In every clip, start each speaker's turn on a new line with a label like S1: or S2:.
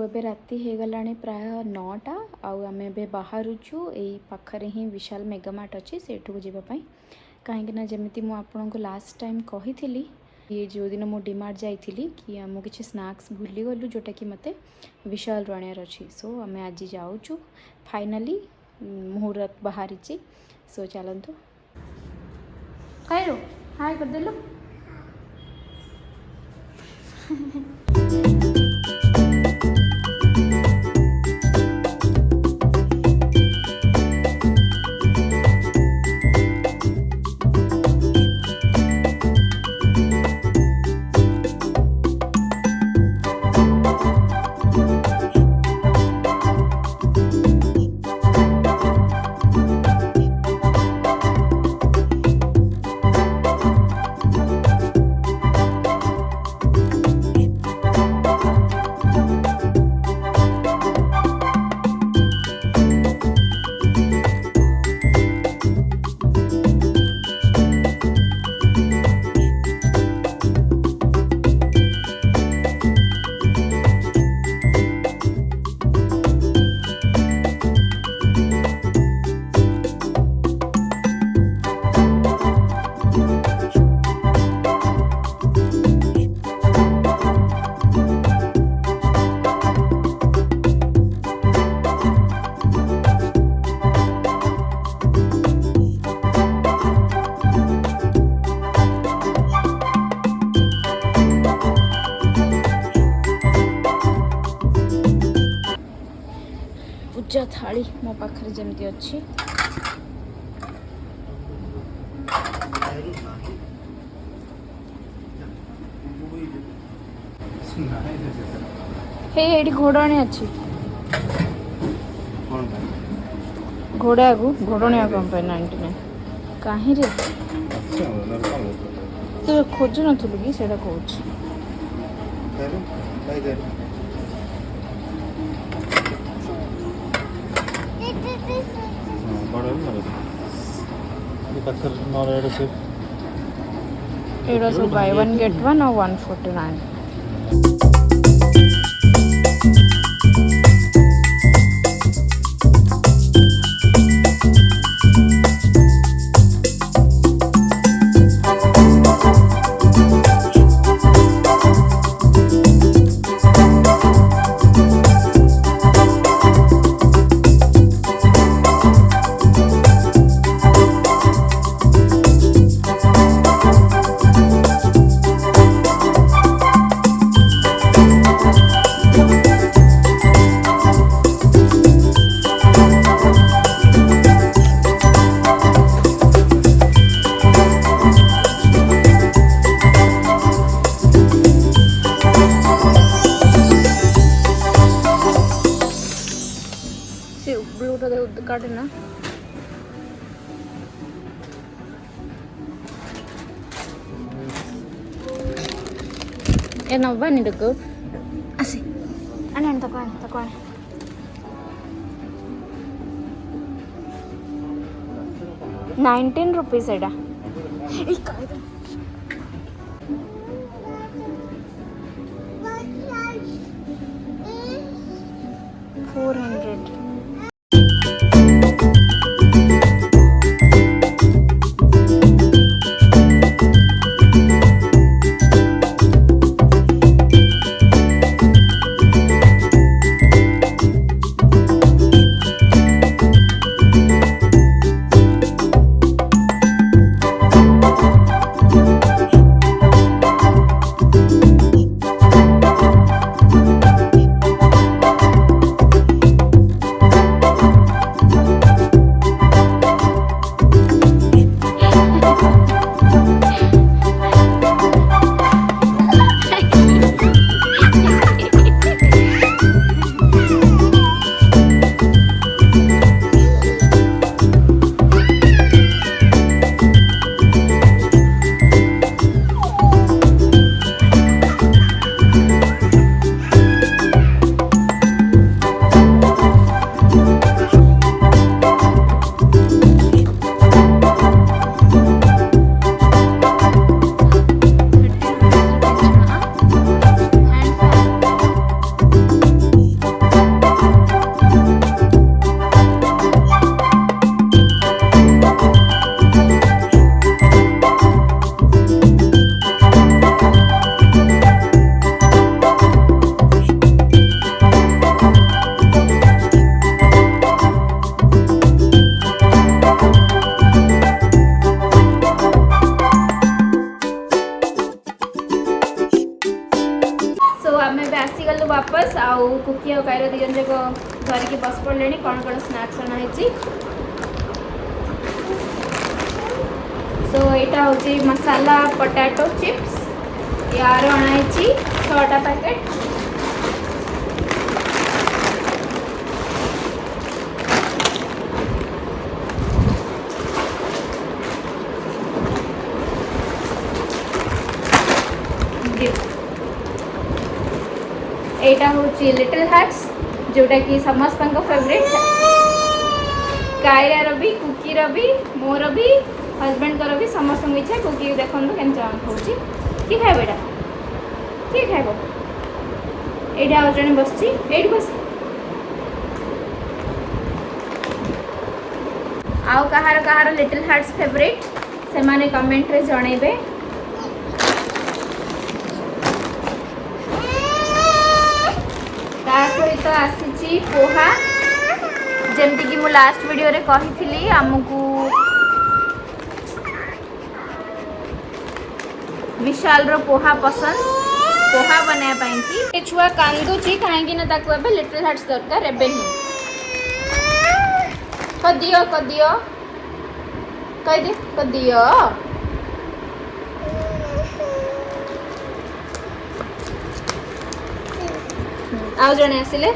S1: एबे राति हो गलानी प्राय 9टा आम ए बाहरुचु यही पाखरे ही विशाल मेगामार्ट अच्छी सेठू जावाई कहीं जमी मुझे लास्ट टाइम कही ये जो दिन मु डीमार्ट जाइली कि आम किसी स्नाक्स भूली गलु जोटा कि मते विशाल आनार अच्छी सो आम आज जाऊँ फाइनाली मुहूर्त बाहरी सो चलतु कहो हाय करदेलु पूजा थाली मो पाखरे जमती अच्छी हे एडी घोड़ाणी अच्छी घोड़ा को घोड़ाणी कम पे 99 कहीं रे तो खोज नथुलु कि सेटा कहूछ एटा सब बाय 1 गेट 1 और 149 काटे ना ए नव्वा निडको असे अने तको 19 रुपीस एडा ए काय 400 बस आउ कुकी और कायर दी जन जाक धरिकी बस पड़े कौन कौन स्नाक्स अणाई। सो यहाँ हूँ मसाला पोटैटो चिप्स यार अणाई 6टा पैकेट। यहाँ हूँ लिटिल हार्ट्स जोटा कि समस्त फेवरेट कायर भी कुकीर भी मोर भी हजबैंड कर भी समस्त इच्छा कुकी देखो के किए खाए यहाँ किए खाइब ये आज जन बस बस आउ कहार कहार लिटिल हार्ट्स फेवरेट से माने कमेंट रे जणेबे। सहित आसी पोहा जमती कि मु लास्ट वीडियो रे कही आमको विशाल रो पोहा पसंद पोहा बनाया छुआ कांदुची कहीं लिटिल हार्ट्स दरकार एबे ही कदियो कदियो कह दे कदियो आउ जने आसिले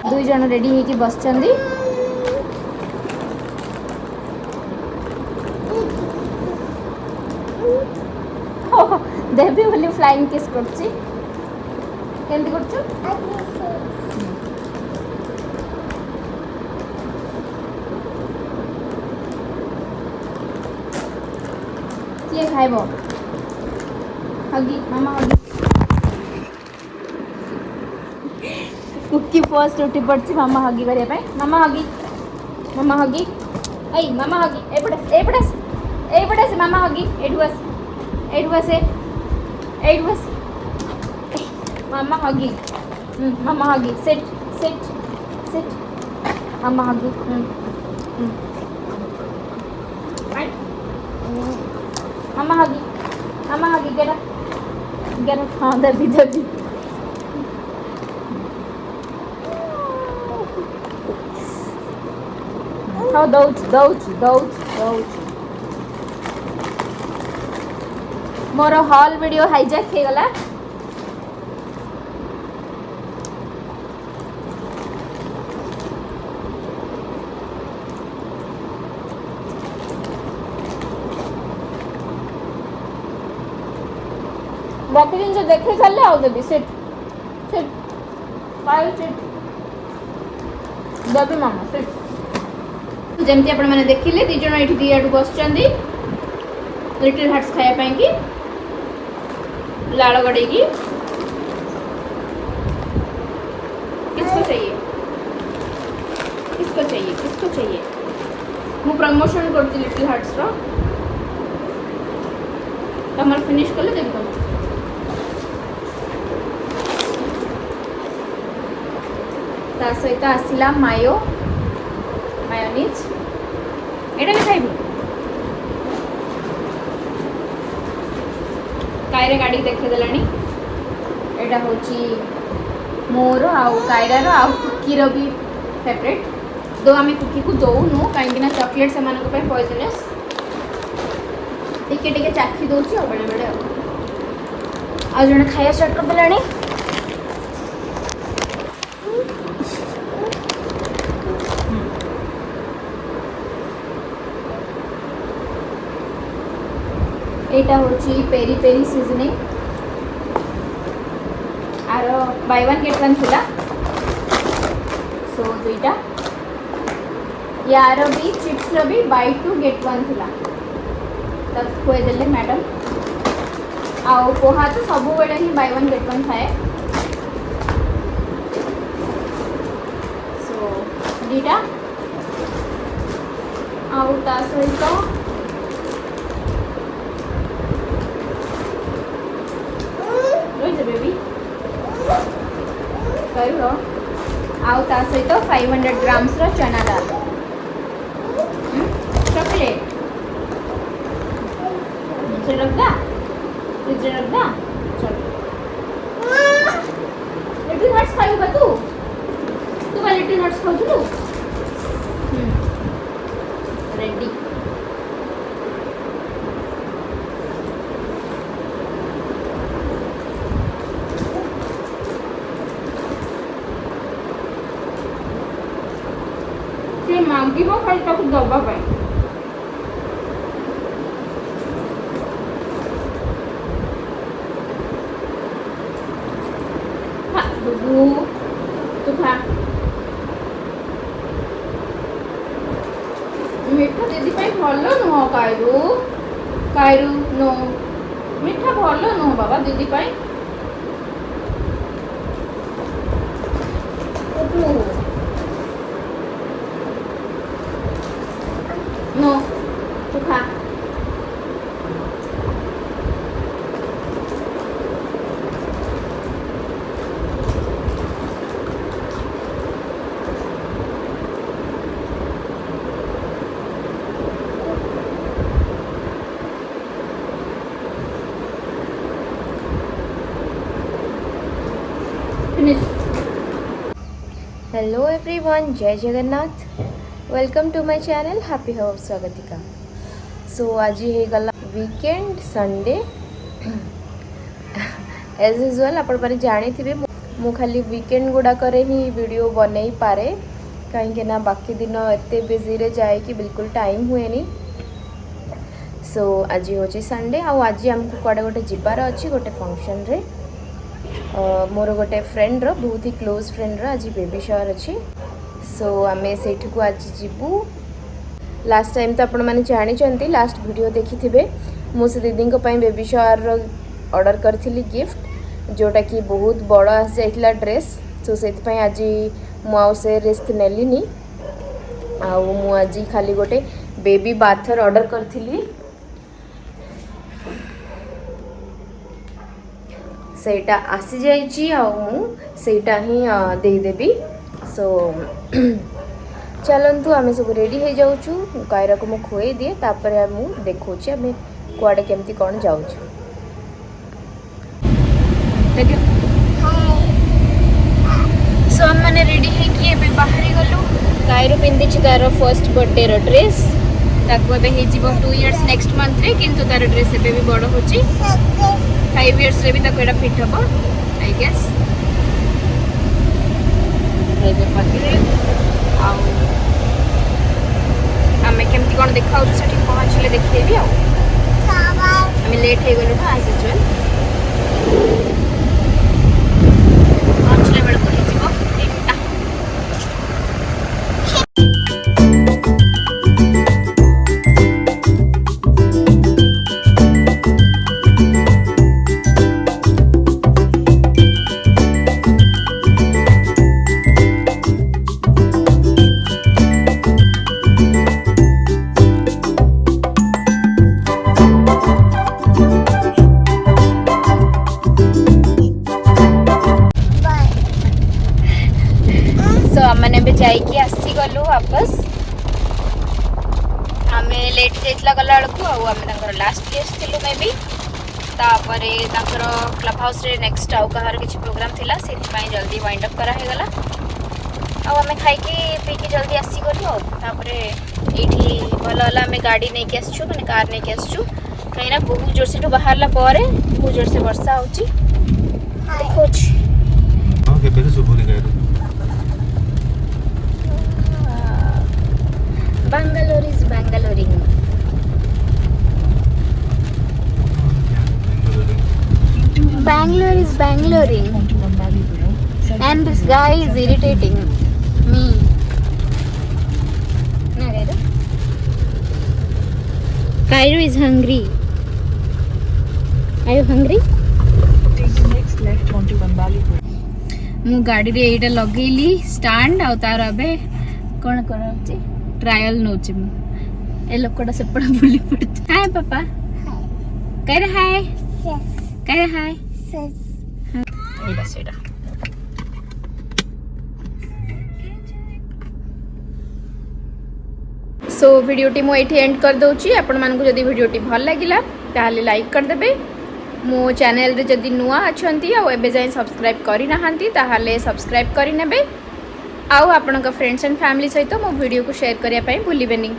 S1: दुई जन रेडी होगी बस देवी बोली फ्लाइंग किस करछि केंति करछु किए खाइब हगी मामा हगी कुकी फर्स्ट उठी पड़ी मामा हगी करने मामा हगी ऐ मामा हगी एपटे से मामा हगी एठू बस मामा हगी सेट सेट सेट मामा हगी मामा हगी get up हाँ दबी हाँ दौच मोर हॉल वीडियो हाईजैक हो गला बाकी जिन देखे सारे आउ देवी सिट सिट पायल सिट देवी मामा सिट जमती आपण मैंने देखिले दी जण एठी दी आडू बस लिटिल हार्ट्स खाया कि लाल गड़े की किसको चाहिए मु प्रमोशन करती लिटिल हार्ट्स रो तमर फिनिश कले देबो तुम ता सहित आसला मायोनीज एटा भी खाइबू कायरा गाड़ी देखे देलानी एटा होची मोर आउ कायरार आउ कुकीर भी फेवरेट दो आम कुकी को दौनु कहीं चॉकलेट से पॉइजनस टिके चाखी दौची आ बेले बेले आ जने खाया स्टार्ट कर देलानी एटा होची पेरी पेरी सीजनिंग आर बाय वन गेट वन थिला सो दुईटा यार भी चिप्स रो भी बाय टू गेट वन थिला तब खुए देले मैडम आउ पोहा तो सब बेले ही बाय वन गेट वन थाए सो दीटा आउ ता सहित बेबी कह आउ ता सहित 500 ग्राम्स रो चना दाल चॉकलेट से रख रेडी। से मांगिबो खाली ताकू दबा पाई। खा बुबू तू खा। मिठा दीदी पाई भल नुह कायरू कायरू नो मिठा भल नुह बाबा दीदी पाई। नो तू खा।
S2: हेलो एवरीवन, जय Jagannath. Welcome to my channel happy house Swagatika. So आज हे गला वीकेंड संडे एज यूजुअल आपण माने जानी थिबे मु खाली वीकेंड गुडा करे ही वीडियो बनै पारे कहीं ना बाकी दिन एते बिजी रे जाए कि बिल्कुल टाइम हुए नी। सो आज होची संडे आ आज हमको कुआडे गोटे जिबार अछि गोटे फंक्शन रे। मोर गोटे फ्रेंड रो बहुत ही क्लोज फ्रेंड रो आज बेबी शावर अच्छी। सो आमे सेठ को आज जीवु। लास्ट टाइम तो आपण माने जानी चंती लास्ट वीडियो देखी थिबे मु से दीदी को पई बेबी शावर रो ऑर्डर करथिली गिफ्ट जोटा कि बहुत बड़ आस जाइतला ड्रेस। सो सेति पई आज मु आउ से रिस्क नेली नी आ मु आज खाली गोटे बेबी बाथर ऑर्डर करथिली सेटा आसी जाइची आ मु सेटा ही दे देबी। सो चलंतु आमे सब रेडी हो जाउछु कायरा को मु खोए दिए तापर मु देखौची आमे कुआडे केमती कोन जाउछु। सो हम माने रेडी है कि एबे बाहरी गलु कायरो पिंदी छी तारो फर्स्ट बर्थडे रो ड्रेस ताको एबे हे जीवो 2 इयर्स नेक्स्ट मंथ रे किंतु तारो ड्रेस एबे भी बड़ होची 5 इयर्स रे भी ताको एटा फिट हबो आई गेस। एबे पकरे आ आमे केमती कोन देखाउ सेठी पहुंचले देखैबी आ आमे लेट हे गलु ना एज यूजुअल पहुंचले बेल को जीवो एटा। मैंने भी जाइए आसी गलु वापस आमे लेट जाइतला गला बेलू आम लास्ट गेस्ट थिलु मे भी तापरे ताकर क्लब हाउस रे नेक्स्ट आउ कहार किछि प्रोग्राम थिला सेति पई जल्दी वाइंड अप करा हे गला आ आमे खाइ के पी के जल्दी आसी गलु तापरे एठी भलला आमे गाड़ी नै के आछछु माने कार नै के आछछु कहिना बहुत जोर से बाहरला पारे बहुत जोर से वर्षा होची देखोछ
S3: हां के बेले सुबुरी गयो।
S2: Bangalore is Bangaloring. Bangalore is Bangaloring. And this guy is irritating me. Cairo is hungry. Are you hungry?
S4: Take the next left onto Bambalipur.
S2: मु गाड़ी रे एटा लगेली स्टैंड आ तार अबे कोन करछि ट्रायल नोची मु ए लोकटा सेपड़ा बुली पड़। हाय पापा कह रहा है कह रहा है एटा सेटा।
S1: सो वीडियोटी मु एठी एंड कर दउची। आपण मानकु जदी वीडियोटी भल लागिला ताले लाइक कर देबे। मो चैनल रे जदी नुआ अछंती आ एबे जाय सब्सक्राइब करि नाहंती ताहाले सब्सक्राइब करि नेबे आउ आपनका फ्रेंड्स एंड फैमिली सहित मो वीडियो को शेयर करिया पई भूलिबेनी।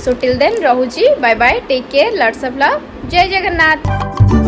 S1: सो टिल देन रहूची bye bye take care lots of love जय जगन्नाथ।